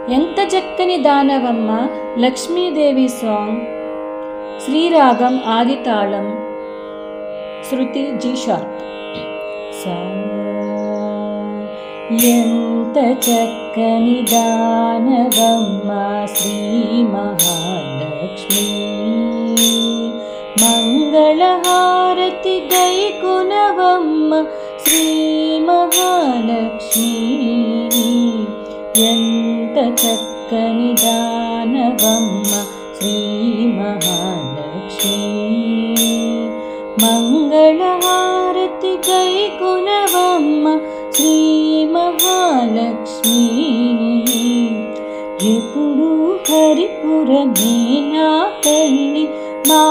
ఎంత చక్కని దానవమ్మ లక్ష్మీదేవి సాంగ్. శ్రీరాగం ఆదితాళం, శృతి G sharp. ఎంత చక్కని దానవమ్మ శ్రీ మహాలక్ష్మి, మంగళహారతి గైకొనవమ్మ శ్రీ మహాలక్ష్మి. ఎంత చక్కని దానవమ్మ శ్రీ మహాలక్ష్మి, మంగళహారతి గైకొనవమ్మ శ్రీ మహాలక్ష్మి. ఎప్పుడు హరిపురమే నా తల్లి, మా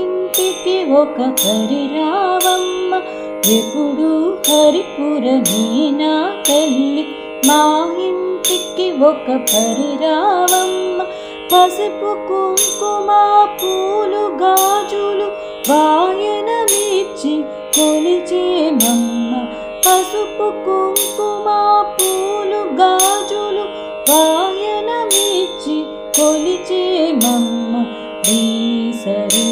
ఇంటికి ఒక పరిరావమ్మ. ఎప్పుడు హరిపురమే నా తల్లి, మా ఇంటికి ఒక పరిరావమ్మ. పసుపు కుంకుమ పూలు గాజులు వాయనమిచ్చి కొలిచేమమ్మ. పసుపు కుంకుమ పూలు గాజులు వాయనమిచ్చి కొలిచేమమ్మ. రీ సరి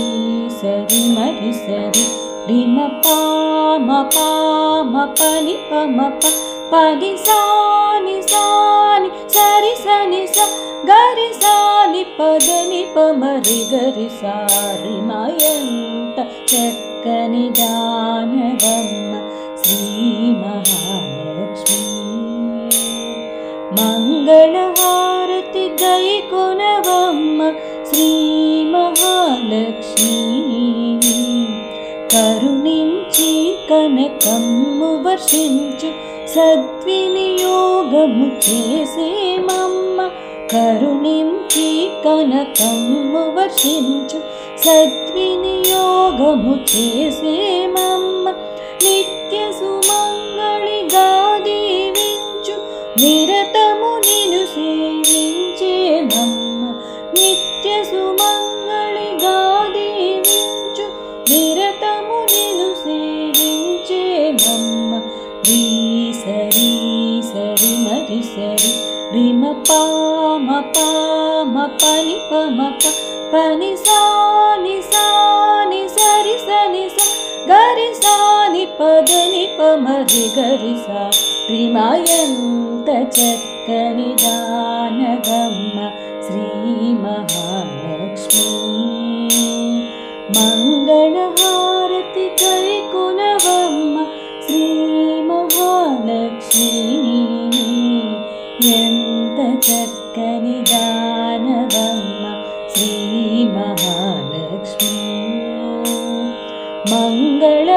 సరి మరి సరి రిమ పామ పామ పని పమ పని సాని సాని సరి సని స గరి సాని పదని పమరి గరి సారి. మయంత చక్కని దానవమ్మ శ్రీ మహాలక్ష్మి, మంగళహారతి గైకొనవమ్మ శ్రీ మహాలక్ష్మి. కరుణించి కనకమ్ము వర్షించు సద్వినియోగము చేసేమమ్మ. కరుణించి కనకమ్ము వర్షించు సద్వినియోగము చేసేమమ్మ. నిత్య సుమంగళిగా దీవించు నిరతము నిన్ను సేవించేమమ్మ. నిత్య సుమంగళిగా దీవించు నిరతము నిన్ను సేవించేమమ్మ. రీ సరి సరి మరి సరి రిమ పామ పామ పని పమ పని సాని సాని సరి సని స గరి సాని పదని పమరి గరి సా. రిమయంత చక్కని దానవమ్మ శ్రీ మహాలక్ష్మి, మంగళహారతి గైకొనవమ్మ శ్రీ మహాలక్ష్మి. ఎంత చక్కని దానవమ్మ శ్రీ మహాలక్ష్మి, మంగళ